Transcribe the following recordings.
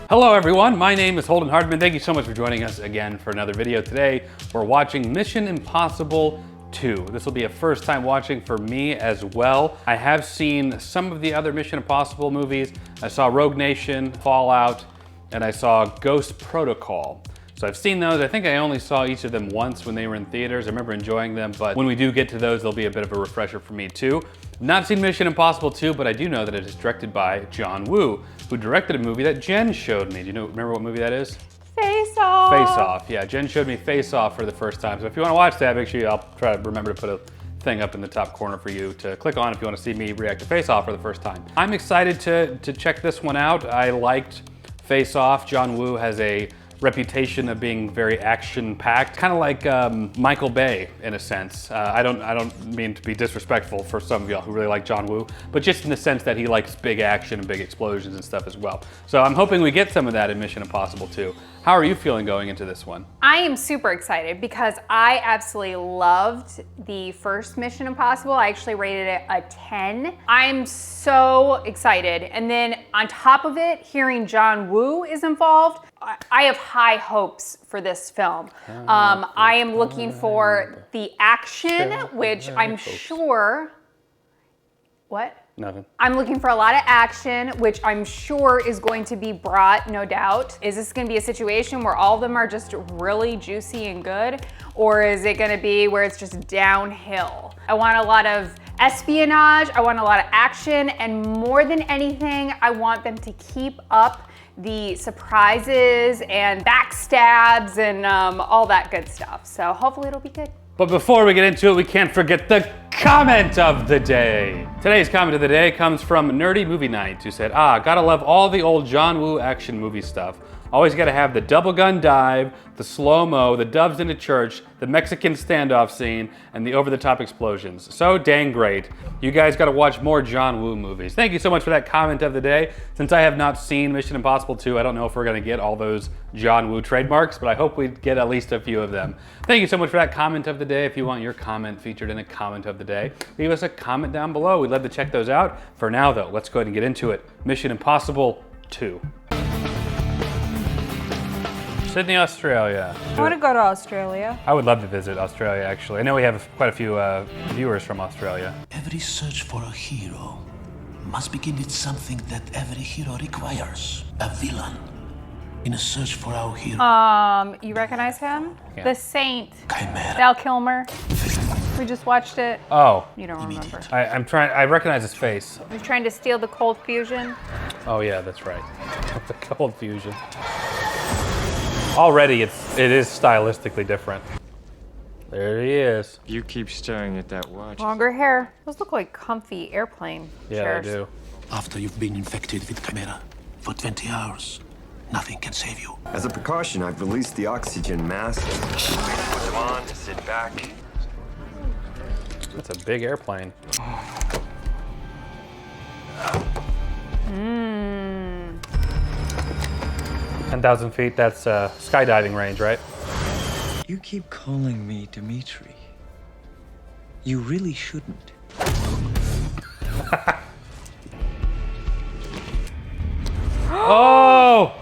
Hello everyone, my name is Holden Hardman. Thank you so much for joining us again for another video. Today, we're watching Mission Impossible 2. This will be a first time watching for me as well. I have seen some of the other Mission Impossible movies. I saw Rogue Nation, Fallout, and I saw Ghost Protocol. So I've seen those. I think I only saw each of them once when they were in theaters. I remember enjoying them, but when we do get to those, they'll be a bit of a refresher for me too. Not seen Mission Impossible 2, but I do know that it is directed by John Woo, who directed a movie that Jen showed me. Do you remember what movie that is? Face Off. Face Off, yeah. Jen showed me Face Off for the first time. So if you want to watch that, make sure I'll try to remember to put a thing up in the top corner for you to click on if you want to see me react to Face Off for the first time. I'm excited to check this one out. I liked Face Off. John Woo has a reputation of being very action-packed, kind of like Michael Bay in a sense. I don't mean to be disrespectful for some of y'all who really like John Woo, but just in the sense that he likes big action and big explosions and stuff as well. So I'm hoping we get some of that in Mission Impossible 2. How are you feeling going into this one? I am super excited because I absolutely loved the first Mission Impossible. I actually rated it a 10. I'm so excited. And then on top of it, hearing John Woo is involved, I have high hopes for this film. I am looking for the action, which I'm sure, what? Nothing. I'm looking for a lot of action, which I'm sure is going to be brought, no doubt. Is this gonna be a situation where all of them are just really juicy and good? Or is it gonna be where it's just downhill? I want a lot of espionage, I want a lot of action, and more than anything, I want them to keep up the surprises and backstabs and all that good stuff. So hopefully it'll be good. But before we get into it, we can't forget the comment of the day. Today's comment of the day comes from Nerdy Movie Night, who said, gotta love all the old John Woo action movie stuff. Always gotta have the double gun dive, the slow-mo, the doves into church, the Mexican standoff scene, and the over-the-top explosions. So dang great. You guys gotta watch more John Woo movies. Thank you so much for that comment of the day. Since I have not seen Mission Impossible 2, I don't know if we're gonna get all those John Woo trademarks, but I hope we get at least a few of them. Thank you so much for that comment of the day. If you want your comment featured in a comment of the day, leave us a comment down below. We'd love to check those out. For now though, let's go ahead and get into it. Mission Impossible 2. Sydney, Australia. I want to go to Australia. I would love to visit Australia, actually. I know we have quite a few viewers from Australia. Every search for a hero must begin with something that every hero requires. A villain. In a search for our hero. You recognize him? Yeah. The Saint. Chimera. Val Kilmer. We just watched it. Oh. You don't remember. I recognize his face. He's trying to steal the Cold Fusion. Oh yeah, that's right. The Cold Fusion. Already it is stylistically different. There he is. You keep staring at that watch. Longer hair. Those look like comfy airplane chairs. Yeah, they do. After you've been infected with Chimera for 20 hours, nothing can save you. As a precaution, I've released the oxygen mask. Put them on, sit back. That's a big airplane. 10,000 feet, that's skydiving range, right? You keep calling me Dimitri. You really shouldn't. Oh!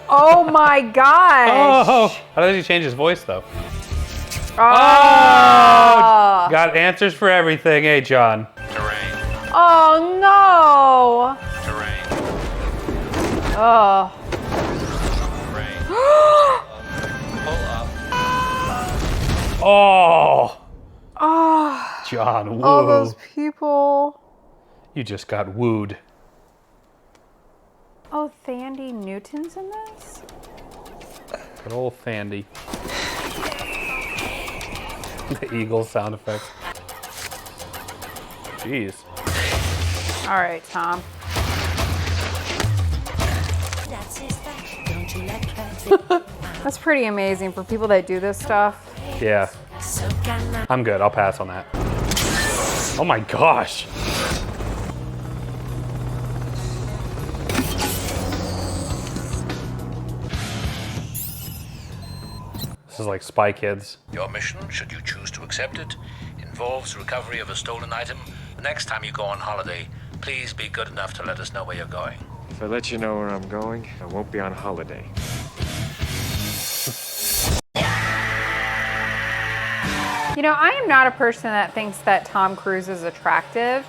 Oh my gosh! Oh! How does he change his voice though? Oh! Got answers for everything, eh, John? Terrain. Oh no! Terrain. Oh. Terrain. Pull up. Oh! Oh. John Woo. All those people. You just got wooed. Oh, Thandie Newton's in this? Good old Thandie. The eagle sound effects. Jeez. All right, Tom. That's pretty amazing for people that do this stuff. Yeah. I'm good. I'll pass on that. Oh my gosh. This is like Spy Kids. Your mission, should you choose to accept it, involves recovery of a stolen item. The next time you go on holiday, please be good enough to let us know where you're going. If I let you know where I'm going, I won't be on holiday. You know, I am not a person that thinks that Tom Cruise is attractive,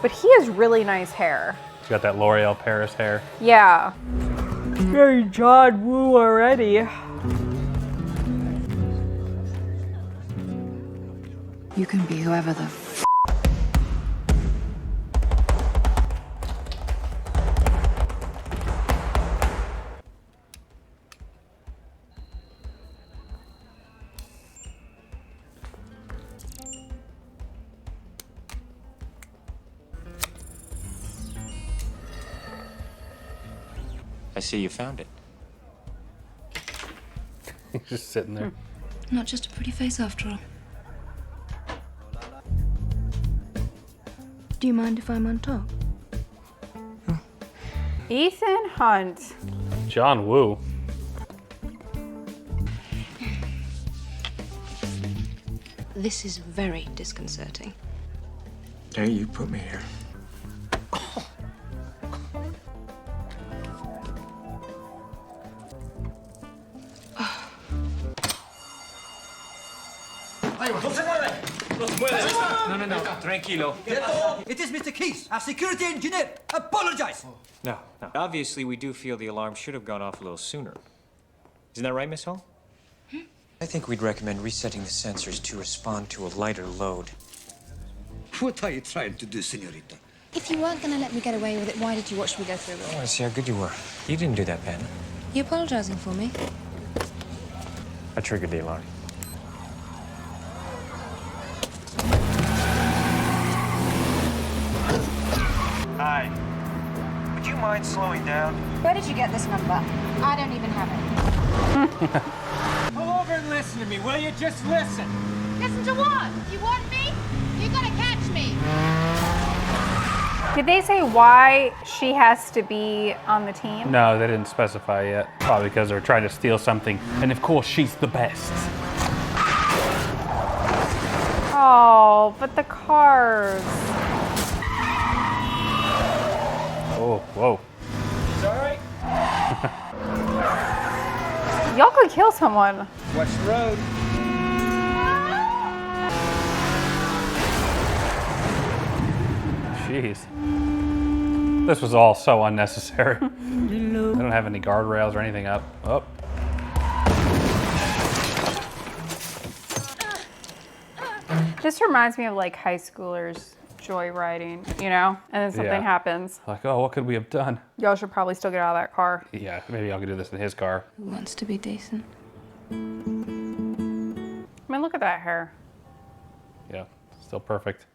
but he has really nice hair. He's got that L'Oreal Paris hair. Yeah. Very John Woo already. You can be whoever the I see you found it. He's just sitting there. Not just a pretty face after all. Do you mind if I'm on top? Ethan Hunt. John Woo. This is very disconcerting. Hey, you put me here. No, tranquilo. It is Mr. Keys, our security engineer. Apologize. No. Obviously, we do feel the alarm should have gone off a little sooner. Isn't that right, Miss Hall? I think we'd recommend resetting the sensors to respond to a lighter load. What are you trying to do, senorita? If you weren't gonna let me get away with it, why did you watch me go through it? Oh, I see how good you were. You didn't do that, Ben. You apologizing for me? I triggered the alarm. Hi. Would you mind slowing down? Where did you get this number? I don't even have it. Come over and listen to me, will you? Just listen. Listen to what? You want me? You gotta catch me. Did they say why she has to be on the team? No, they didn't specify yet. Probably because they're trying to steal something. And of course, she's the best. Oh, but the cars. Oh, whoa. Sorry. Y'all could kill someone. Watch the road. Jeez. This was all so unnecessary. I don't have any guardrails or anything up. Oh. This reminds me of like high schoolers joyriding, you know? And then something happens. Like, oh, what could we have done? Y'all should probably still get out of that car. Yeah, maybe I could do this in his car. Who wants to be decent? I mean, look at that hair. Yeah, still perfect.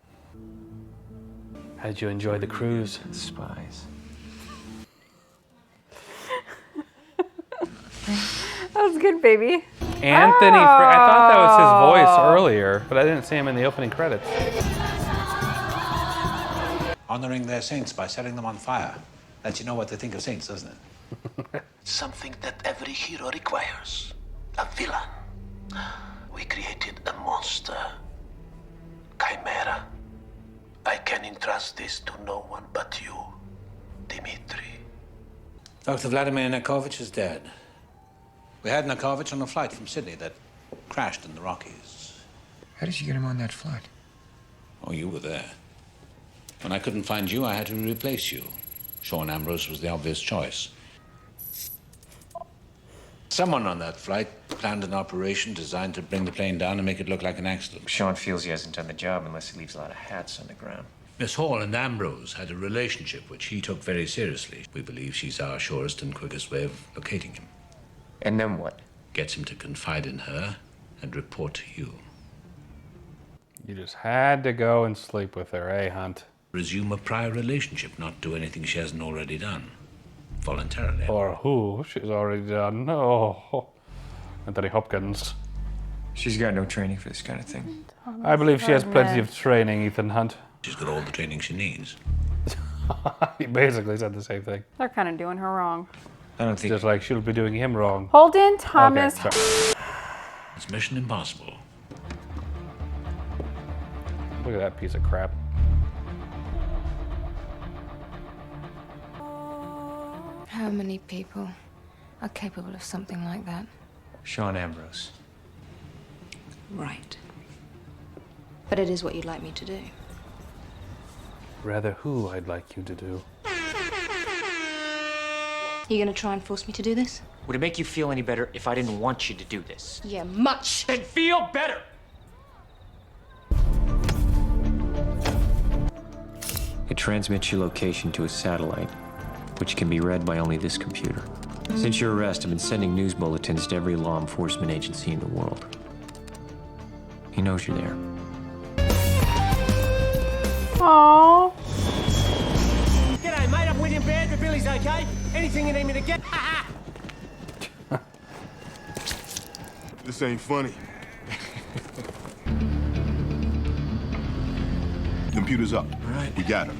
How did you enjoy the cruise? Spies. That was good, baby. Anthony, I thought that was his voice earlier, but I didn't see him in the opening credits. Honoring their saints by setting them on fire. Lets you know what they think of saints, doesn't it? Something that every hero requires. A villain. We created a monster. Chimera. I can entrust this to no one but you, Dimitri. Dr. Vladimir Nakovich is dead. We had Nakovich on a flight from Sydney that crashed in the Rockies. How did you get him on that flight? Oh, you were there. When I couldn't find you, I had to replace you. Sean Ambrose was the obvious choice. Someone on that flight planned an operation designed to bring the plane down and make it look like an accident. Sean feels he hasn't done the job unless he leaves a lot of hats on the ground. Miss Hall and Ambrose had a relationship which he took very seriously. We believe she's our surest and quickest way of locating him. And then what? Gets him to confide in her and report to you. You just had to go and sleep with her, eh, Hunt? Resume a prior relationship, not do anything she hasn't already done. Voluntarily. Or who she's already done. Oh, Anthony Hopkins. She's got no training for this kind of thing. I believe she has plenty of training, Ethan Hunt. She's got all the training she needs. He basically said the same thing. They're kind of doing her wrong. I don't think... Just like she'll be doing him wrong. Holden Thomas. Okay, sorry. It's Mission Impossible. Look at that piece of crap. How many people are capable of something like that? Sean Ambrose. Right. But it is what you'd like me to do. Rather who I'd like you to do. You gonna try and force me to do this? Would it make you feel any better if I didn't want you to do this? Yeah, much. Then feel better! It transmits your location to a satellite, which can be read by only this computer. Since your arrest, I've been sending news bulletins to every law enforcement agency in the world. He knows you're there. Aww. G'day, mate. I'm William Baird, but Billy's okay. Anything you need me to get? This ain't funny. Computer's up. All right. We got him.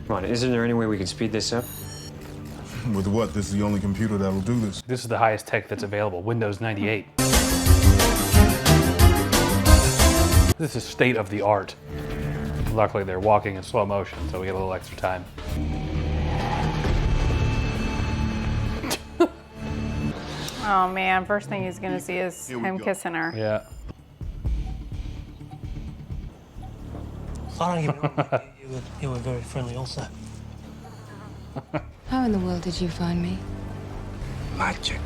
Come on, isn't there any way we can speed this up? With what? This is the only computer that'll do this. This is the highest tech that's available, Windows 98. This is state of the art. Luckily, they're walking in slow motion, so we get a little extra time. Oh man, first thing he's gonna see is him kissing her. Yeah. I don't even know. You were very friendly also. How in the world did you find me? Magic.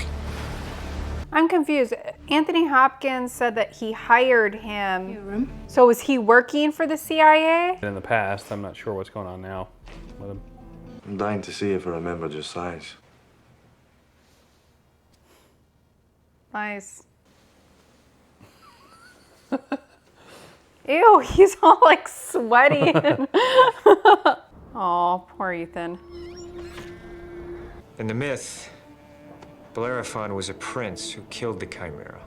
I'm confused. Anthony Hopkins said that he hired him. Your room? So was he working for the CIA? In the past, I'm not sure what's going on now with him. I'm dying to see if I remember your size. Nice. Ew, he's all like sweaty. Oh, poor Ethan. In the myth, Bellerophon was a prince who killed the Chimera.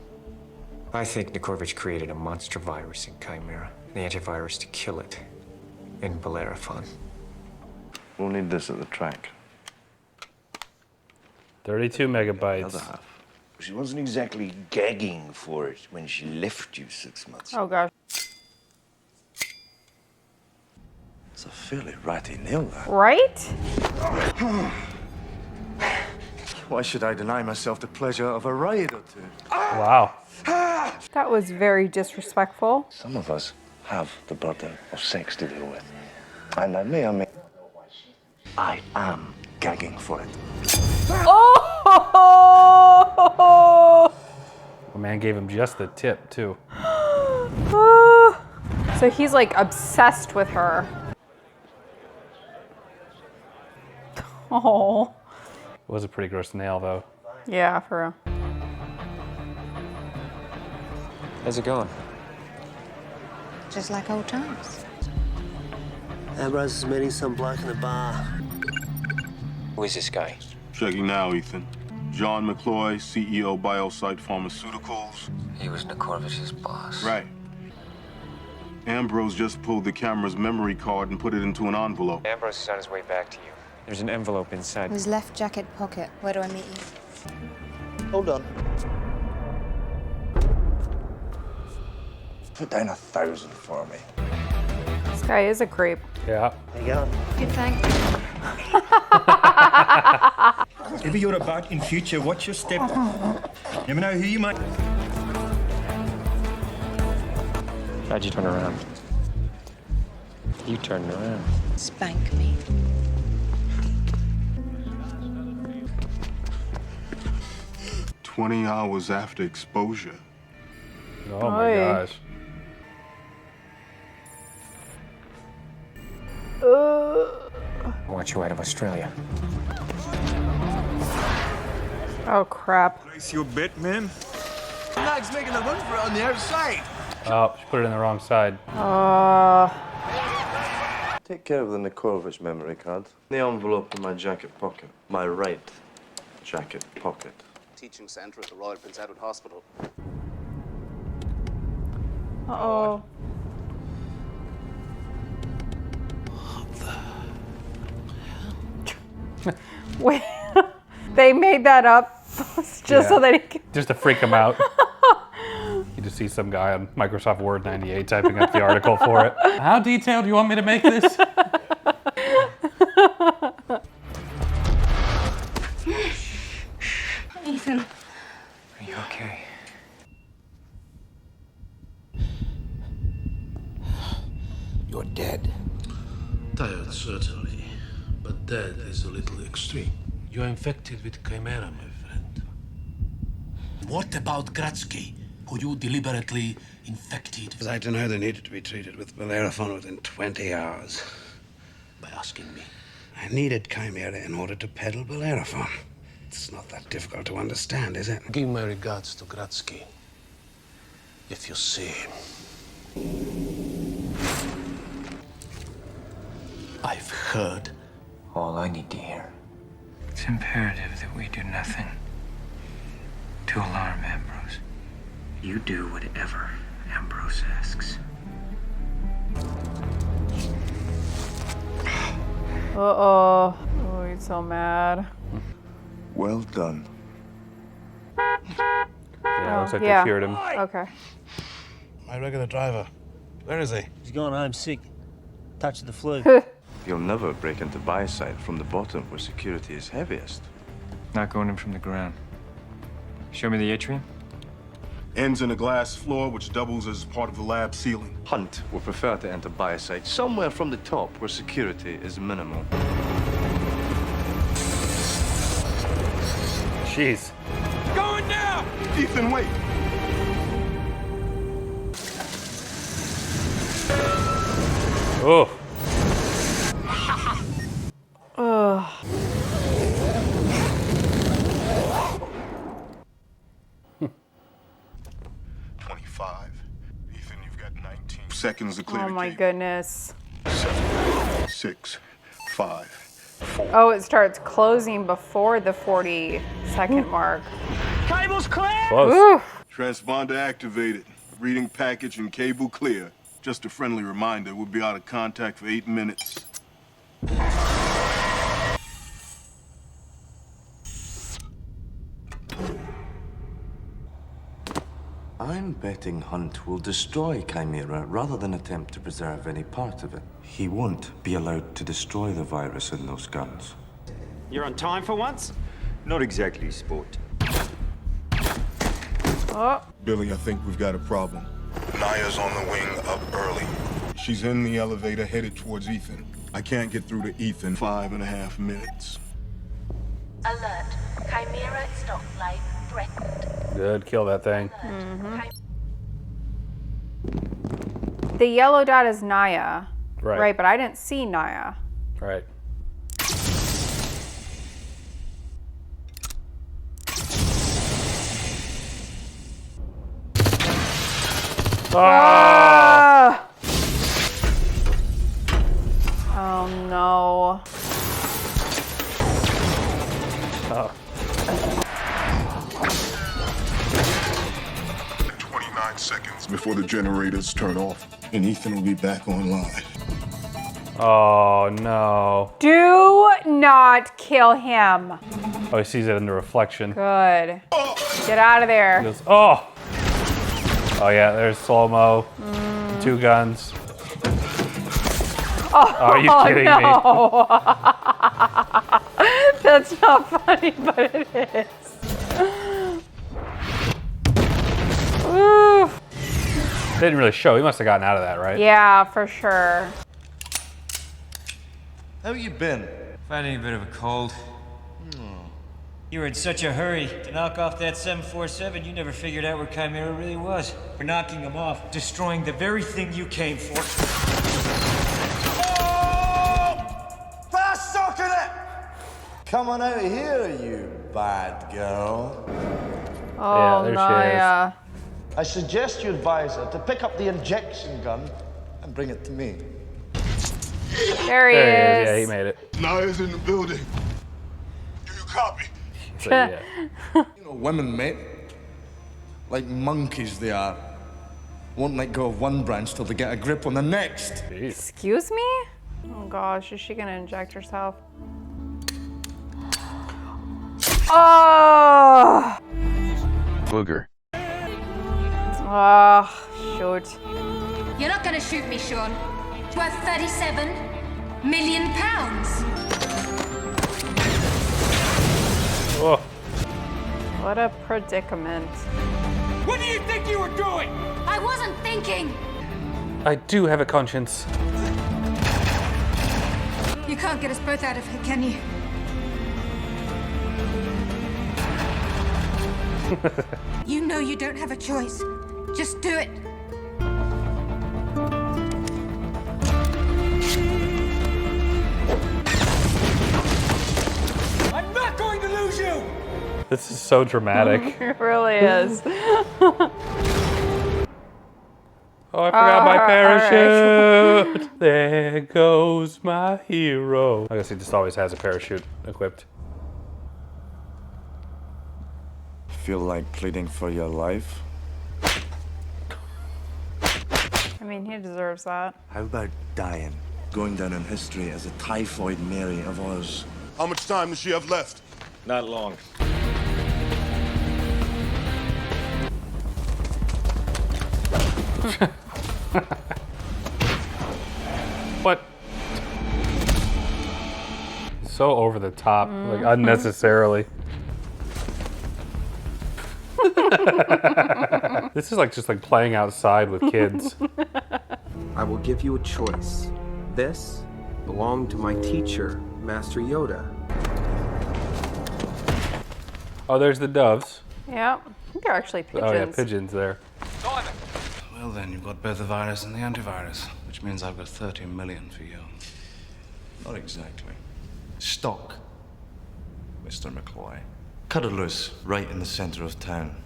I think Nikorovich created a monster virus in Chimera, the antivirus to kill it in Bellerophon. We'll need this at the track. 32 megabytes. Other half. She wasn't exactly gagging for it when she left you 6 months ago. Oh gosh. It's a fairly ratty nail, that. Right? Why should I deny myself the pleasure of a ride or two? Wow. That was very disrespectful. Some of us have the burden of sex to deal with. And I may or may I am gagging for it. Oh! The man gave him just the tip, too. So he's like obsessed with her. Oh. It was a pretty gross nail, though. Yeah, for real. How's it going? Just like old times. Ambrose is meeting some bloke in the bar. Who is this guy? Checking now, Ethan. John McCloy, CEO Biosite Pharmaceuticals. He was Nikorovich's boss. Right. Ambrose just pulled the camera's memory card and put it into an envelope. Ambrose is on his way back to you. There's an envelope inside. His left jacket pocket. Where do I meet you? Hold on. Put down 1,000 for me. This guy is a creep. Yeah. There you go. Good, thanks. If you're about in future, watch your step. Never know who you might. How'd you turn around? You turned around. Spank me. "20 hours after exposure." Oh my gosh. I want you out of Australia. Oh crap. Place your bet, man. Nug's making a run for it on the outside. Oh, she put it in the wrong side. Take care of the Nikorovich memory card. The envelope in my jacket pocket. My right jacket pocket. Teaching centre at the Royal Prince Edward Hospital. Uh-oh. Wait, they made that up just so that he could... Just to freak him out. You just see some guy on Microsoft Word 98 typing up the article for it. How detailed do you want me to make this? You're dead. Tired, certainly, but dead is a little extreme. You're infected with Chimera, my friend. What about Gratsky, who you deliberately infected? Was I to know they needed to be treated with Bellerophon within 20 hours? By asking me. I needed Chimera in order to peddle Bellerophon. It's not that difficult to understand, is it? Give my regards to Gratsky, if you see him. I've heard all I need to hear. It's imperative that we do nothing to alarm Ambrose. You do whatever Ambrose asks. Uh-oh. Oh, he's so mad. Well done. Yeah, looks like yeah. they cured him. Okay. My regular driver. Where is he? He's going home sick. Touch of the flu. You'll never break into biocide from the bottom where security is heaviest. Not going in from the ground. Show me the atrium. Ends in a glass floor which doubles as part of the lab ceiling. Hunt would prefer to enter biocide somewhere from the top where security is minimal. Jeez. Going now! Ethan, wait! Oh. Ugh. Ethan, you've got 19 seconds to clear Oh the my cable. goodness. 7, 6, 5, 4. Oh, it starts closing before the 40-second mark. Cable's clear! Close. Transponder activated. Reading package and cable clear. Just a friendly reminder, we'll be out of contact for 8 minutes. I'm betting Hunt will destroy Chimera rather than attempt to preserve any part of it. He won't be allowed to destroy the virus in those guns. You're on time for once? Not exactly, sport. Oh. Billy, I think we've got a problem. Naya's on the wing up early. She's in the elevator headed towards Ethan. I can't get through to Ethan. 5.5 minutes. Alert. Chimera stock life threatened. Good, kill that thing. Mm-hmm. The yellow dot is Naya. Right. Right, but I didn't see Naya. Right. Ah! Oh no. Oh. 29 seconds before the generators turn off, and Ethan will be back online. Oh no. Do not kill him. Oh, he sees it in the reflection. Good. Get out of He there. goes, oh! Oh yeah, there's slow-mo. 2 guns. Oh, are you kidding me? That's not funny, but it is. Oof. Didn't really show. He must have gotten out of that, right? Yeah, for sure. How you been? Fighting a bit of a cold. You were in such a hurry to knock off that 747, you never figured out where Chimera really was. We're knocking him off, destroying the very thing you came for. Fast socket it! Come on out here, you bad girl. Oh, there she Naya. I suggest you advise her to pick up the injection gun and bring it to me. There he There is. he is. Yeah, he made it. Naya's in the building. Do you copy? So, yeah. You know, women, mate, like monkeys they are, won't let go of one branch till they get a grip on the next. Excuse me? Oh gosh, is she gonna inject herself? Oh! Booger. Oh, shoot. You're not gonna shoot me, Sean. It's worth £37 million. Oh. What a predicament. What do you think you were doing? I wasn't thinking. I do have a conscience. can't get us both out of here, can you? You know you don't have a choice. Just do it. I'm not going to lose you! This is so dramatic. It really is. Oh, I forgot my parachute. There goes my hero. I guess he just always has a parachute equipped. Feel like pleading for your life? I mean, he deserves that. How about dying? Going down in history as a typhoid Mary of Oz. How much time does she have left? Not long. What? So over the top, like unnecessarily. This is like just like playing outside with kids. I will give you a choice. This belonged to my teacher, Master Yoda. Oh, there's the doves. Yep. I think they're actually pigeons. Oh yeah, pigeons there. Well then, you've got both the virus and the antivirus, which means I've got 30 million for you. Not exactly. Stock, Mr. McCloy. Cut her loose right in the center of town.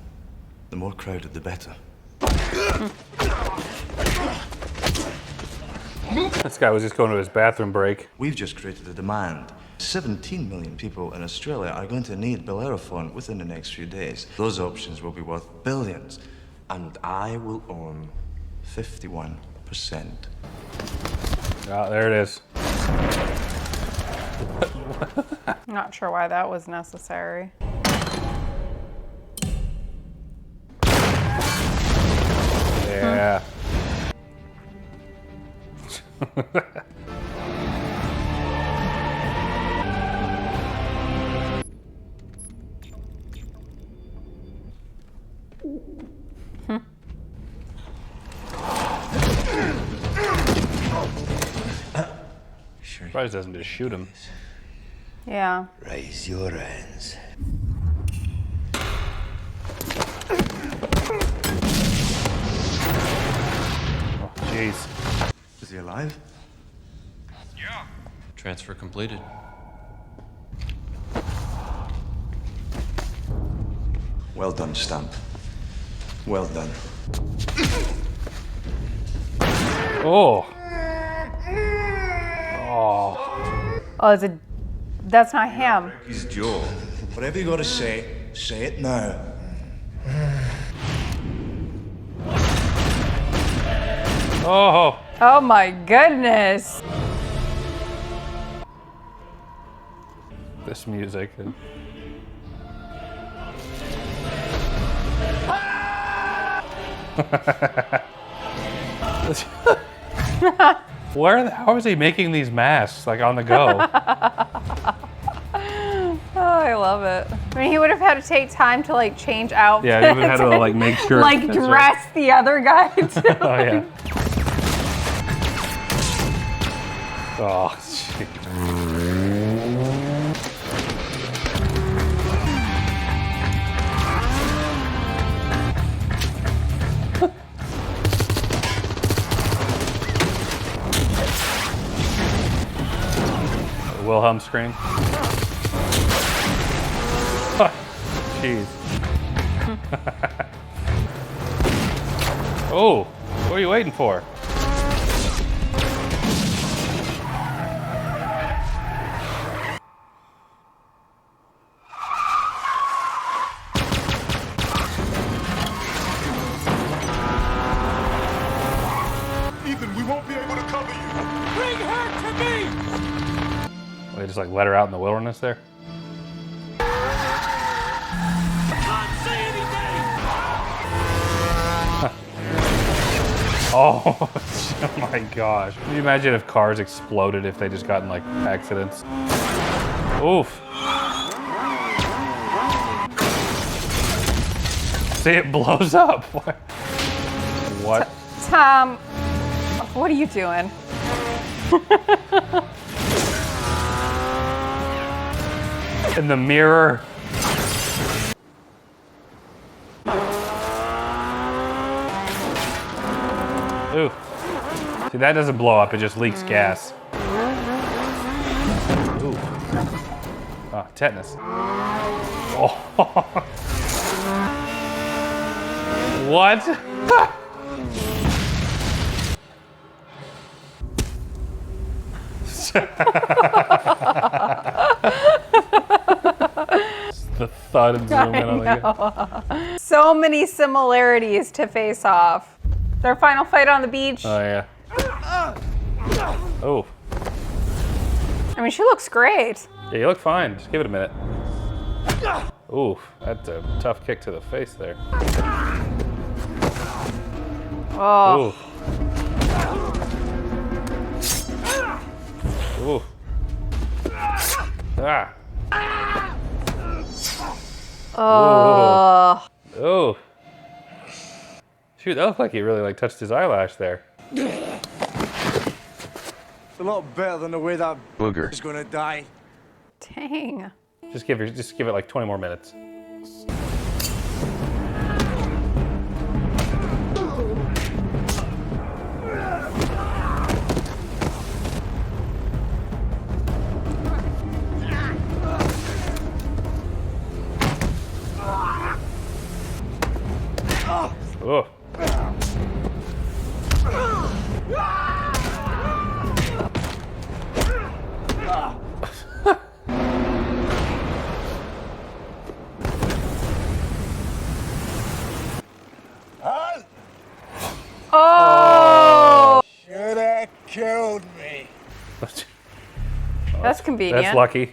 The more crowded, the better. This guy was just going to his bathroom break. We've just created a demand. 17 million people in Australia are going to need Bellerophon within the next few days. Those options will be worth billions. And I will own 51%. Ah, there it is. Not sure why that was necessary. Yeah. Surprised doesn't just shoot him. Yeah. Raise your hands. Oh, jeez. Is he alive? Yeah. Transfer completed. Well done, Stamp. Well done. Oh. Oh. Oh, that's not him. His jaw. Whatever you gotta say it now. Oh. Oh my goodness. This music. How is he making these masks like on the go? Oh, I love it. I mean, he would have had to take time to like change outfits. Yeah, he would have had to like make sure. Like dress right. the other guy too. Oh yeah. Oh shit. Wilhelm scream. Jeez. Oh, what are you waiting for? Ethan, we won't be able to cover you. Bring her to me! They just like let her out in the wilderness there? Oh, oh my gosh. Can you imagine if cars exploded if they just got in like accidents? Oof. See, it blows up. What? Tom, what are you doing? In the mirror. Ooh. See, that doesn't blow up, it just leaks gas. Ooh. Oh, tetanus. Oh. What? The thud and zoom in on the So many similarities to Face Off. Their final fight on the beach. Oh, yeah. Oh. I mean, she looks great. Yeah, you look fine. Just give it a minute. Ooh, that's a tough kick to the face there. Oh. Ooh. Ooh. Ah. Oh. Oh. Shoot, that looked like he really like touched his eyelash there. A lot better than the way that booger is gonna die. Dang. Just give it like 20 more minutes. Oh. Oh! Should have killed me. That's convenient. That's lucky.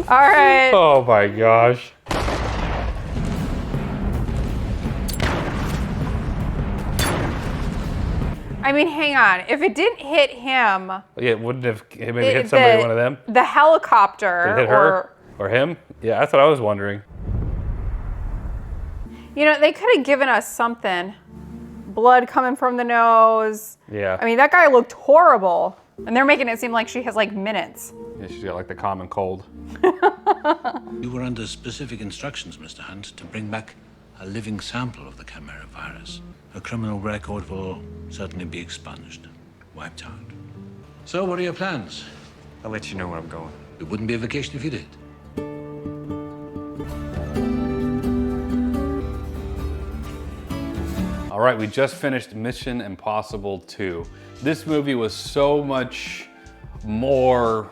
All right. Oh my gosh. I mean, hang on. If it didn't hit him, Yeah, it wouldn't have maybe hit somebody, one of them. the helicopter, Did it hit her or him? Yeah, that's what I was wondering. You know, they could have given us something. Blood coming from the nose. Yeah. I mean, that guy looked horrible. And they're making it seem like she has like minutes. Yeah, she's got like the common cold. You were under specific instructions, Mr. Hunt, to bring back a living sample of the Chimera virus. Her criminal record will certainly be expunged, wiped out. So, what are your plans? I'll let you know where I'm going. It wouldn't be a vacation if you did. All right, we just finished Mission Impossible 2. This movie was so much more,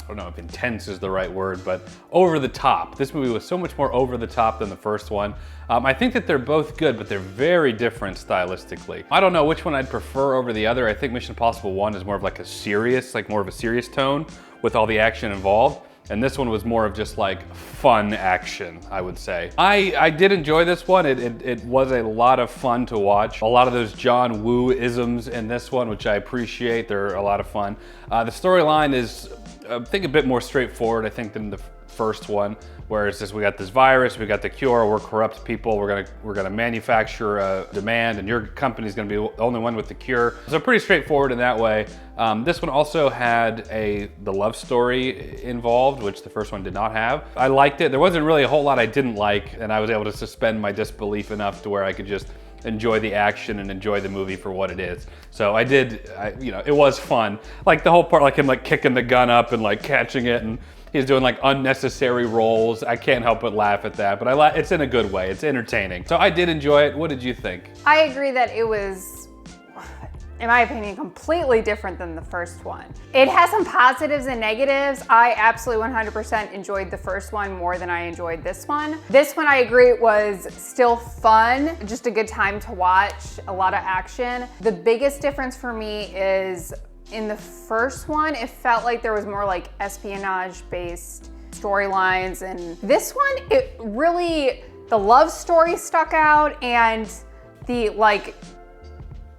I don't know if intense is the right word, but over the top. This movie was so much more over the top than the first one. I think that they're both good, but they're very different stylistically. I don't know which one I'd prefer over the other. I think Mission Impossible 1 is more of like a serious, like more of a serious tone with all the action involved. And this one was more of just like fun action, I would say. I did enjoy this one. It was a lot of fun to watch. A lot of those John Woo isms in this one, which I appreciate. They're a lot of fun. The storyline is, I think, a bit more straightforward, I think, than the first one, where it's just, we got this virus, we got the cure, we're corrupt people, we're gonna manufacture a demand, and your company's gonna be the only one with the cure. So pretty straightforward in that way. This one also had the love story involved, which the first one did not have. I liked it. There wasn't really a whole lot I didn't like, and I was able to suspend my disbelief enough to where I could just enjoy the action and enjoy the movie for what it is. So you know, it was fun. Like the whole part, like him like kicking the gun up and like catching it, and he's doing like unnecessary rolls. I can't help but laugh at that, but it's in a good way. It's entertaining. So I did enjoy it. What did you think? I agree that it was, in my opinion, completely different than the first one. It has some positives and negatives. I absolutely 100% enjoyed the first one more than I enjoyed this one. This one, I agree, was still fun, just a good time to watch, a lot of action. The biggest difference for me is in the first one, it felt like there was more like espionage-based storylines, and this one, it really, the love story stuck out, and the like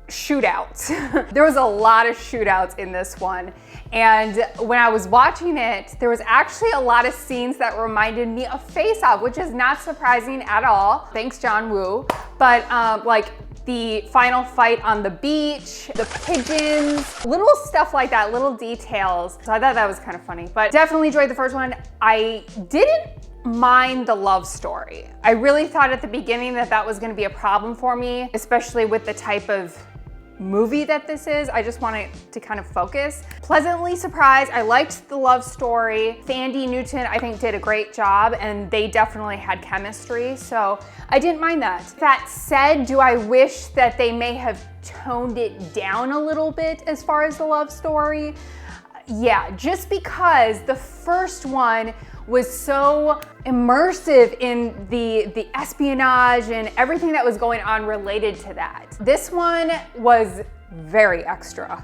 shootouts. There was a lot of shootouts in this one, and when I was watching it, there was actually a lot of scenes that reminded me of Face Off, which is not surprising at all. Thanks, John Woo. But like the final fight on the beach, the pigeons, little stuff like that, little details. So I thought that was kind of funny, but definitely enjoyed the first one. I didn't mind the love story. I really thought at the beginning that that was going to be a problem for me, especially with the type of movie that this is. I just wanted to kind of focus. Pleasantly surprised. I liked the love story. Thandie Newton, I think, did a great job, and they definitely had chemistry, so I didn't mind that. That said, do I wish that they may have toned it down a little bit as far as the love story? Yeah, just because the first one was so immersive in the espionage and everything that was going on related to that. This one was very extra,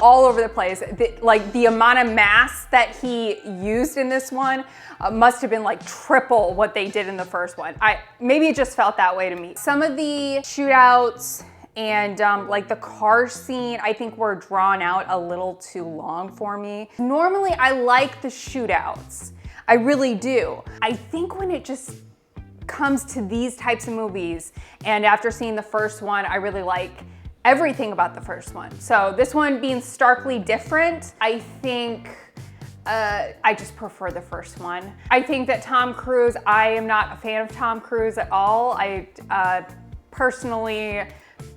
all over the place. The amount of mass that he used in this one must have been like triple what they did in the first one. Maybe it just felt that way to me. Some of the shootouts and like the car scene, I think were drawn out a little too long for me. Normally I like the shootouts, I really do. I think when it just comes to these types of movies, and after seeing the first one, I really like everything about the first one. So this one being starkly different, I think I just prefer the first one. I think that Tom Cruise, I am not a fan of Tom Cruise at all. Personally,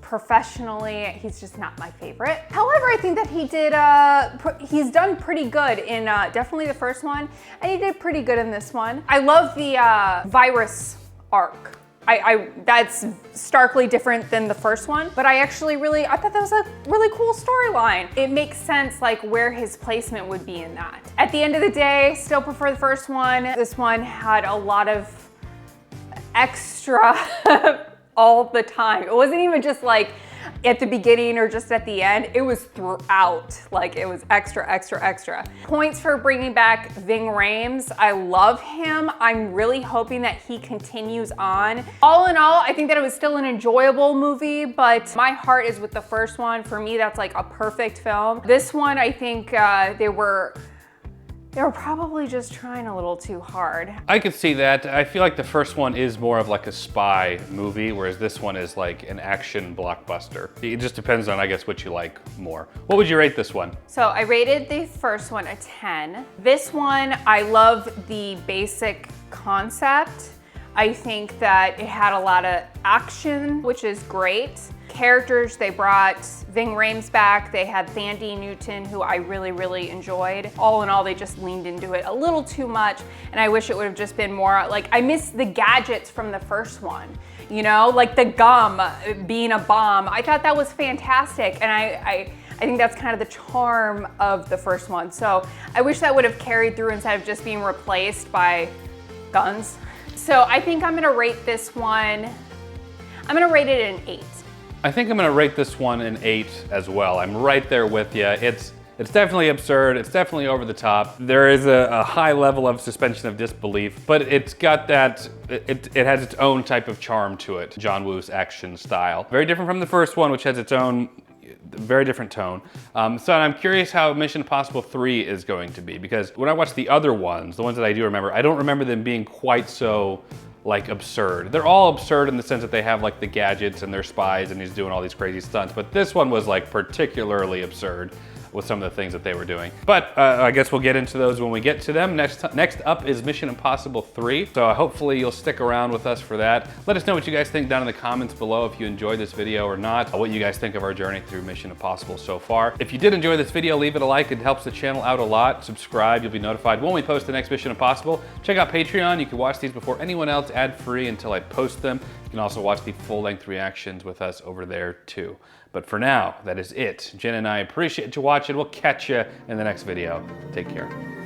professionally, he's just not my favorite. However, I think that he's done pretty good in definitely the first one, and he did pretty good in this one. I love the virus arc. That's starkly different than the first one, but I thought that was a really cool storyline. It makes sense like where his placement would be in that. At the end of the day, still prefer the first one. This one had a lot of extra all the time. It wasn't even just like at the beginning or just at the end. It was throughout. Like it was extra, extra, extra. Points for bringing back Ving Rhames. I love him. I'm really hoping that he continues on. All in all, I think that it was still an enjoyable movie, but my heart is with the first one. For me, that's like a perfect film. This one, I think they were probably just trying a little too hard. I could see that. I feel like the first one is more of like a spy movie, whereas this one is like an action blockbuster. It just depends on, I guess, what you like more. What would you rate this one? So I rated the first one a 10. This one, I love the basic concept. I think that it had a lot of action, which is great. Characters, they brought Ving Rhames back. They had Thandie Newton, who I really, really enjoyed. All in all, they just leaned into it a little too much, and I wish it would have just been more, like, I miss the gadgets from the first one, you know? Like the gum being a bomb. I thought that was fantastic, and I think that's kind of the charm of the first one. So I wish that would have carried through instead of just being replaced by guns. So I think I'm gonna rate this one, I'm gonna rate it an 8. I think I'm gonna rate this one an 8 as well. I'm right there with you. It's definitely absurd. It's definitely over the top. There is a high level of suspension of disbelief, but it's got that, it has its own type of charm to it. John Woo's action style. Very different from the first one, which has its own very different tone. So I'm curious how Mission Impossible 3 is going to be, because when I watch the other ones, the ones that I do remember, I don't remember them being quite so like absurd. They're all absurd in the sense that they have like the gadgets and they're spies and he's doing all these crazy stunts, but this one was like particularly absurd with some of the things that they were doing. But I guess we'll get into those when we get to them. Next up is Mission Impossible 3. So hopefully you'll stick around with us for that. Let us know what you guys think down in the comments below if you enjoyed this video or not, what you guys think of our journey through Mission Impossible so far. If you did enjoy this video, leave it a like. It helps the channel out a lot. Subscribe, you'll be notified when we post the next Mission Impossible. Check out Patreon. You can watch these before anyone else ad-free until I post them. You can also watch the full-length reactions with us over there too. But for now, that is it. Jen and I appreciate you watching. We'll catch you in the next video. Take care.